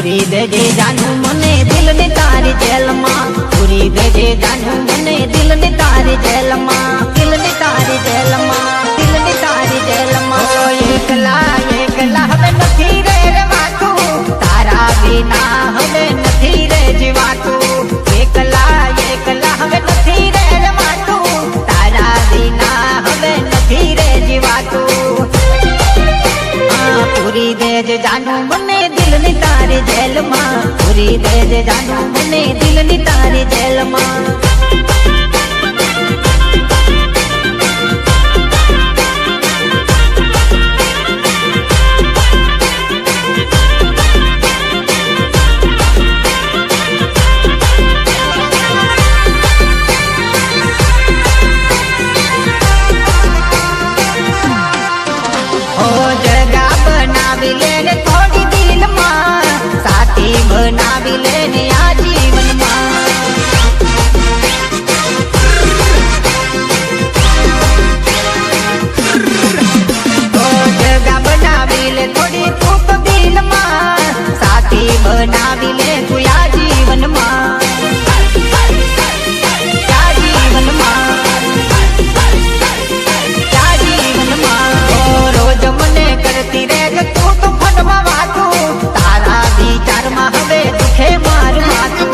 પૂરી દેજે જાનું મને દિલની તારી જેલમાં, પૂરી દેજે જાનું મને દિલની તારી જેલમાં, દિલની તારી જેલમાં, દિલની તારી જેલમાં. એકલા એકલા હવે નથી રે રેવાતું, તારા વિના હવે નથી રે જીવાતું. એકલા એકલા હવે નથી રે રેવાતું, તારા વિના હવે નથી રે જીવાતું. પૂરી દેજે જાનું મને દિલની તારી જેલમાં, પૂરી દેજે જાનું મને દિલની તારી જેલમાં. થોડી દિલમાં સાથી બનાવી લેને આ જીવનમાં. જગા બનાવી લે થોડી તું તો દિલમાં, સાથી બનાવી લે તું આ જીવનમાં, આ જીવનમાં, આ જીવનમાં. રોજ મને કરતી રે તું તો ફનમાં વાતું, તારા વિચારમાં હવે દુખે માર માથું,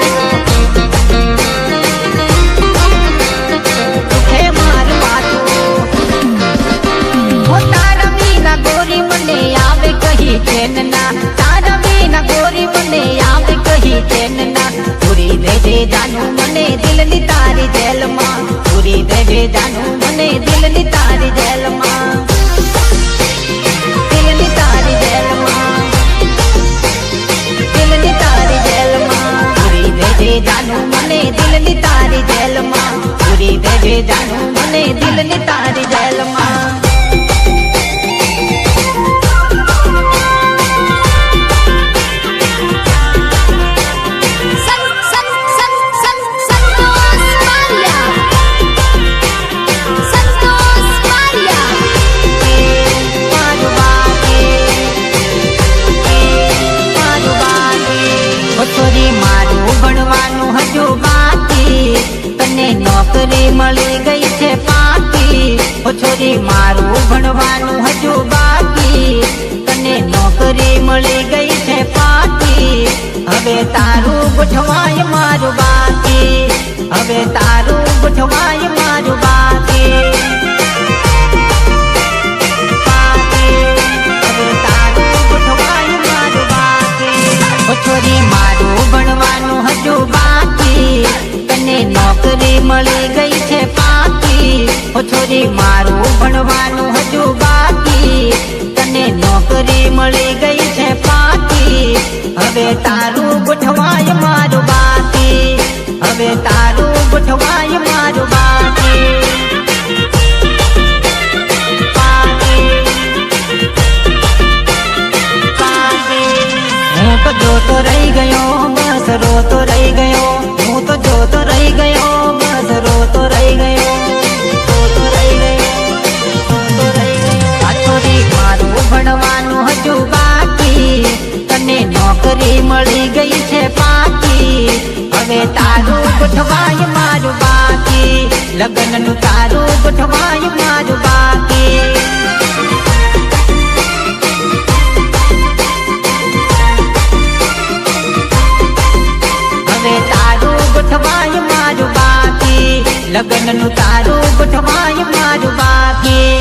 દુખે માર માથું. તારા વિના ગોરી મને આવે કહી ચેનના, તારા વિના ગોરી મને આવે કહી ચેનના. પૂરી દેજે જાનું મને દિલની તારી જેલમાં, પૂરી દેજે જાનું મને દિલની તારી જેલમાં, દિલની તારી જેલમાં, દિલની તારી જેલમાં. પૂરી દેજે જાનું મને દિલની તારી જેલમાં, પૂરી દેજે જાનું મને દિલની તારી જેલમાં. નોકરી મળી ગઈ છે પાકી, ઓ છોરી મારું ભણવાનું હજુ બાકી. તને નોકરી મળી ગઈ છે પાકી, હવે તારું ગોઠવાય મારું બાકી, હવે તારું ગોઠવાય મારું બાકી, હવે તારું ગોઠવાય મારું બાકી. ઓ છોરી મારું ભણવાનું હજુ બાકી, તને નોકરી મળી ગઈ છે પાકી. ઓ છોરી મારું ભણવાનું હજુ બાકી, તને નોકરી મળી ગઈ છે પાકી, હવે તારું ગોઠવાય મારું બાકી, હવે તારું ગોઠવાય મારું બાકી, હું તો જોતો રહી ગયો બસ રોતો રહી ગયો, હું તો જોતો રહી ગયો બસ રોતો રહી ગયો, રોતો રહી ગયો, રોતો રહી ગયો. આ છોરી મારું ભણવાનું હજુ બાકી, તને નોકરી મળી ગઈ છે પાકી, હવે તારું ગોઠવાય મારું બાકી, લગ્નનું તારું ગોઠવાય મારું બાકી, હવે તારું ગોઠવાય મારું બાકી, લગ્નનું તારું ગોઠવાય મારું બાકી.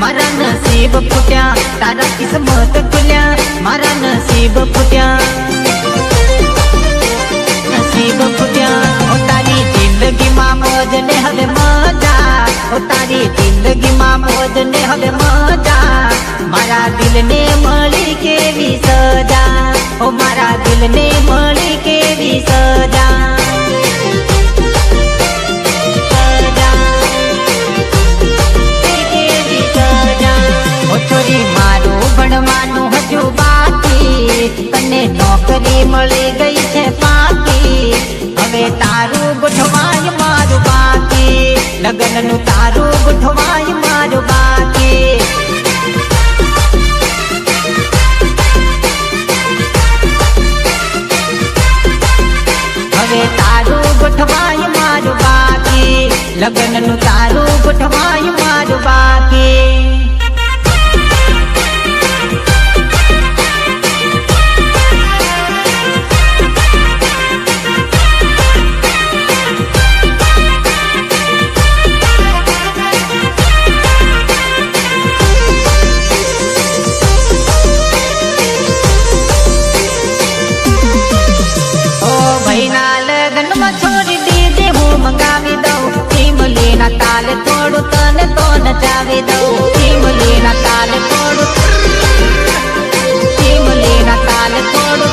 મારા નસીબ ફૂટ્યા, તારા કિસ્મત ખુલ્યા, મારા નસીબ ફૂટ્યા, નસીબ ફૂટ્યા. ઓ તારી જિંદગીમાં મોજ ને હવે મજા, ઓ તારી જિંદગીમાં મોજ ને હવે મજા. મારા દિલને મળી કેવી સજા, ઓ મારા દિલને મળી કેવી સજા, સજા. લગનનું તારું ગોઠવાય મારું બાકી હવે તારું ગોઠવાય મારું બાકી લગનનું તારું ગોઠવાય મારું બાકી તાલ થોડું તને તો નચાવી દઉં ઈમલીના તાલ થોડું ઈમલીના તાલ થોડું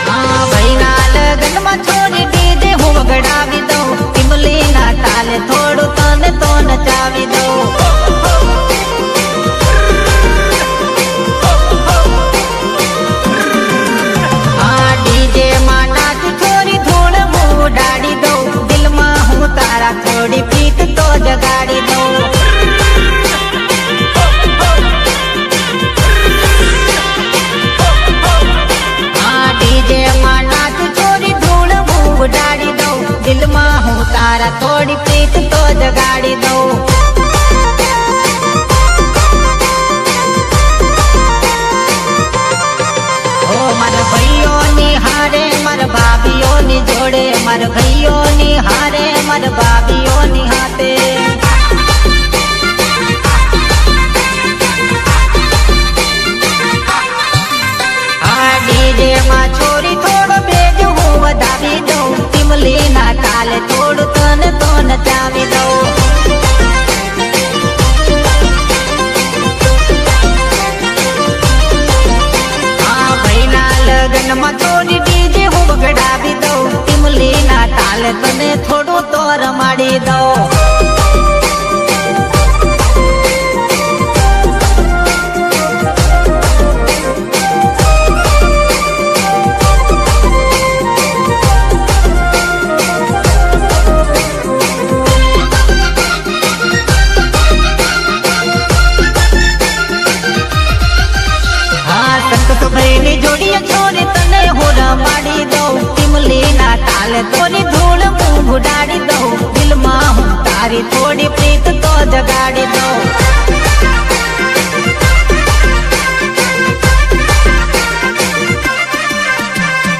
હા ભાઈના લગનમાં છોડી ડીજે હું વગડાવી દઉં ઈમલીના તાલ થોડું તને તો નચાવી દઉં હા ડીજે માં નાચ છોરી ધૂળ હું ઉડાડી દઉં દિલમાં હું તારા થોડી પ્રીત તો જગાડી દઉં હા ડીજે માં નાચ છોરી ધૂળ હું ઉડાડી દઉં દિલમાં હું તારા થોડી પ્રીત તો જગાડી દઉં મારા ભાઈઓની હારે મારા ભાભીઓની જોડે મારા ભાઈઓની હારે મારા ભાભીઓની હાથે આ ડીજે માં છોરી થોડો બેજ હું વધાવી દઉં ઈમલીના તાલે થોડું તને તો નચાવી દઉં લગનમાં છોડી ડીજે હું વગડાવી દઉં ઈમલીના તાલે તને થોડું તો રમાડી દઉં હા સંત ભાઈની જોડીએ છોરી તને હું રમાડી દઉં ઈમલીના તાલે થોડી ધૂળ હું ઉડાડી દઉં દિલમાં હું તારી થોડી પ્રીત તો જગાડી દઉં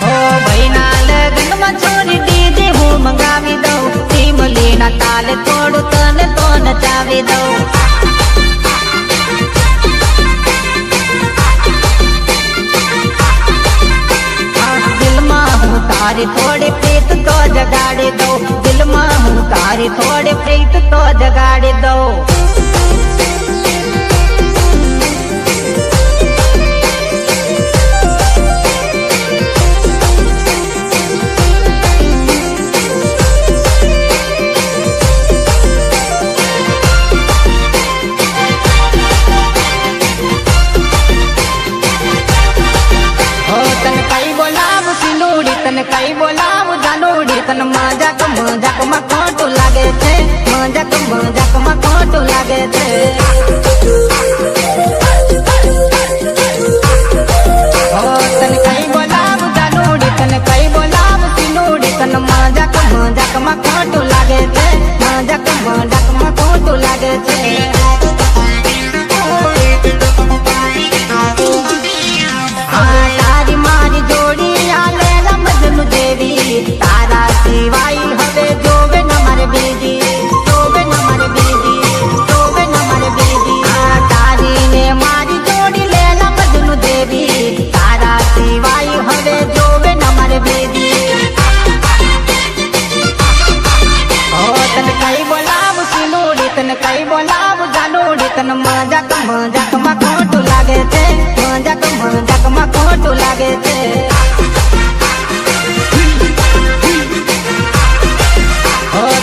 ઓ ભાઈના લગનમાં છોરી ડીજે હું મંગાવી દઉં ઈમલીના તાલે થોડું તને તો નચાવી દઉં તારી થોડી પ્રીત તો જગાડી દઉં દિલમાં હું તારી થોડી પ્રીત તો જગાડી દઉં તને કઈ બોલાવું જાનુડી તને મજાક માં ખોટું લાગે છે મજાક માં ખોટું લાગે છે તને કઈ બોલાવું જાનુડી તને કઈ બોલાવું સીનુડી તને મજાક માં ખોટું લાગે છે મજાક માં ખોટું લાગે છે તારી મારી જોડી આલે તારા સિવાય હવે જોવે ન મારે બીજી જોવે ન મારે બીજી જોવે ન મારે બીજી તારી ને મારી જોડી લેલા મજનુ દેવી તારા સિવાય હવે જોવે ન મારે બીજી ઓ તને કઈ બોલાવું સીનુડી તને કઈ બોલાવું જાનુડી તને મજાક માં ખોટું લાગે છે મજાક માં ખોટું લાગે છે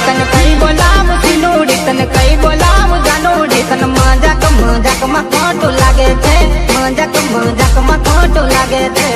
તને કઈ બોલાવું સીનુડી તને કઈ બોલાવું જાનુડી તને મજાક માં ખોટું લાગે છે મજાક માં ખોટું લાગે છે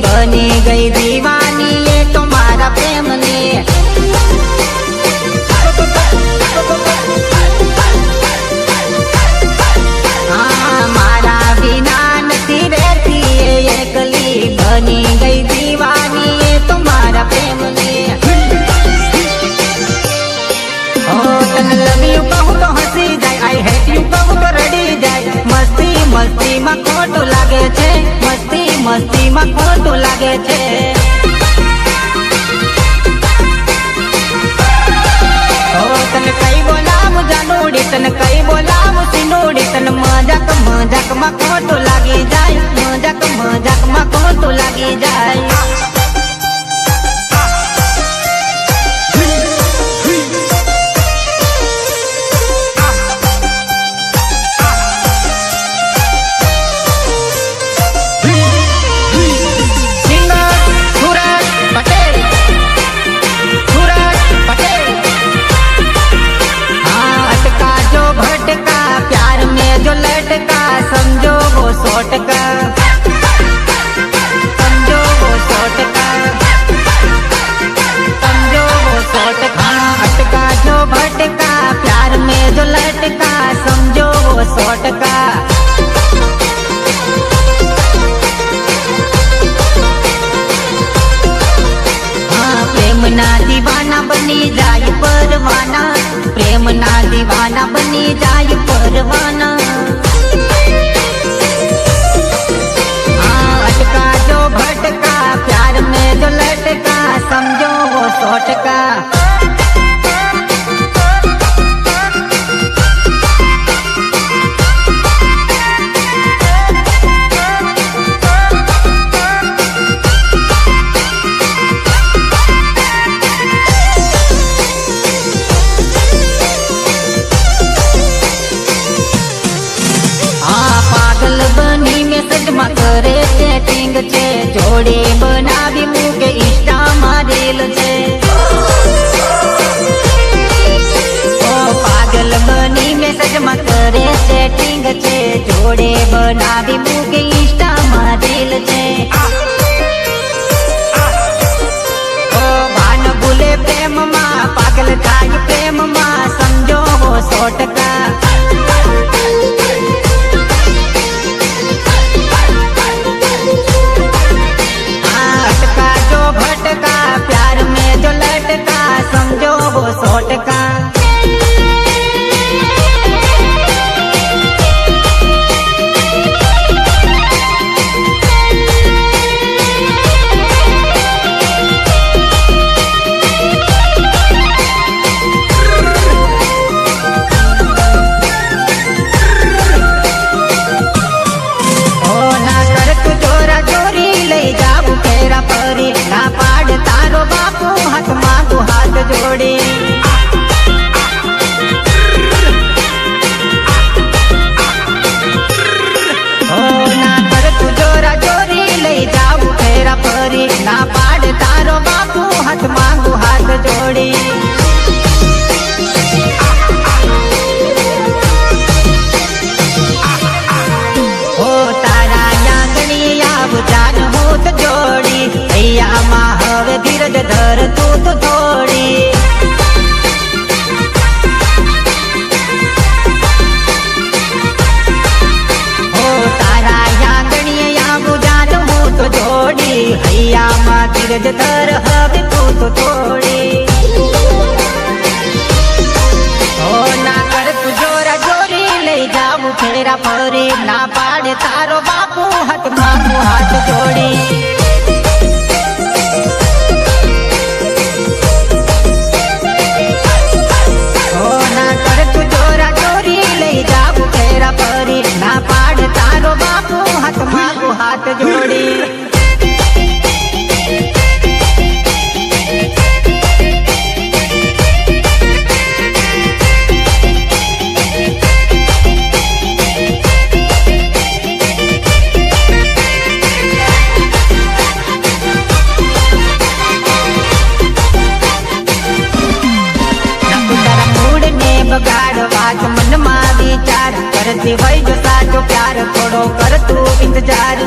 बनी गई दीवानी ये तुम्हारा प्रेम ने। हाँ मारा बिना नहीं रहती ये एकली, बनी गई दीवानी ये तुम्हारा प्रेम ने। ओ तन लव यू कहूँ तो हंसी जाए, आई हेट यू कहूँ तो रड़ी जाए। मस्ती मस्ती में खोटू लागे छे, मस्ती मस्ती में खोटू लागे छे। ओ तन कई बोलाम जानूड़ी, तन कई बोलाम सिनूड़ी, तन मजाक मजाक में खोटू लागी जाए, मजाक मजाक में खोटू लागी जाए। समझो वो 100 टका, समझो वो 100 टका, समझो वो 100 टका। अटका जो भटका प्यार में जो लटका, समझो वो 100 टका। हाँ प्रेम ना दीवाना बनी जाए परवाना, प्रेम ना दीवाना बनी जाए परवाना। भटका प्यार में जो लटका, समझो वो 100 टका। पागल बनी में सजमा करे सेटिंग छे, जोड़ी बनावी मुके इंस्टा मारेल छे। ओ पागल बनी में सजमा करे सेटिंग छे, जोड़ी बनावी मुके इंस्टा मारेल छे। ओ भान भूले प्रेम मां, पागल थाय प्रेम मां, समझो वो 100 टका। भटका प्यार में जो लटका, समझो वो 100 टका। ना पाड़ तारो बापू हाथ मांगू हाथ जोड़े। ओ ना कर तू जोरा जोरी ले जाऊ फेरा परी, ना पाड़ तारो बापू हाथ मांगू हाथ जोड़े। ओ तारा यांगणी आव जान होत जोड़ी, भैया माँ हवे धीरज धर तू तो थोड़ी। ओ तारा यांगणी आव जान हो तो जोड़ी, भैया माँ धीरज धर हवे तू तो थोड़ी। ओ ना कर तू जोरा जोरी ले जाऊ फेरा फरी, ना पाड़े तारो बापू हाथ मांगू हाथ जोड़ी। ना पाड़ तारो बापू हाथ मांगू हाथ जोड़ी। करती वही जो साचो प्यार, थोड़ो कर तू इंतजार।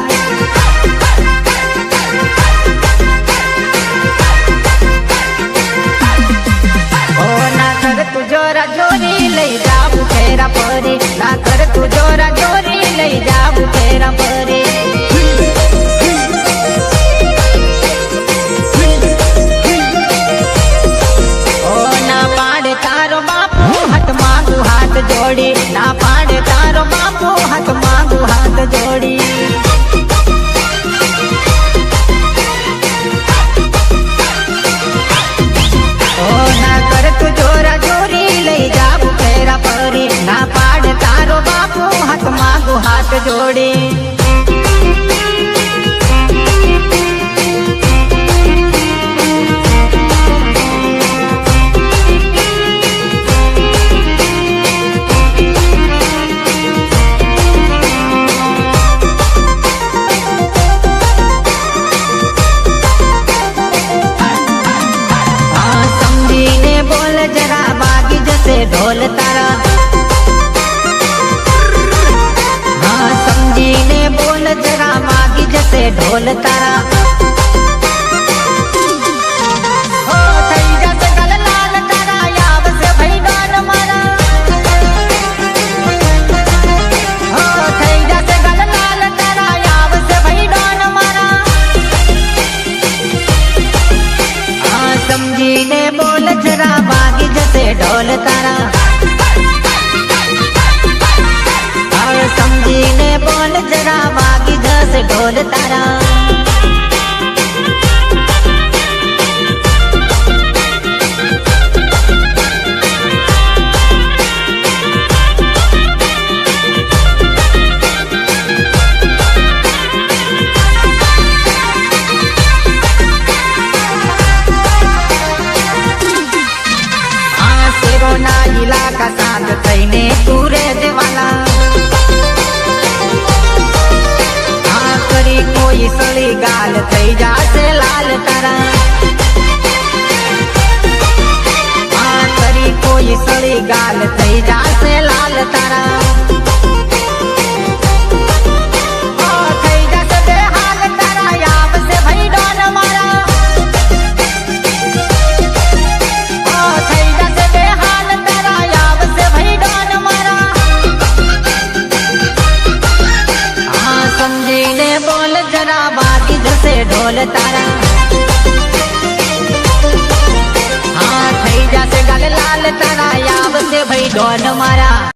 ઢોલ તારા હા સમજીને બોલ જરા વાગી જશે ઢોલ તારા સમજીને બોલ જરા વાગી જશે ઢોલ તારા હવે સમજીને બોલ જરા વાગી જશે ઢોલ તારા इलाका साथ थईने તું રહેજે વાલા હા કરી કોઈ સળી ગાલ થઈ જાશે લાલ તારા હા કરી કોઈ સળી ગાલ થઈ જાશે લાલ તારા ઢોલ તારા હા થઈ જશે ગાલ લાલ તારા આવશે ભાઈ ડોન મારા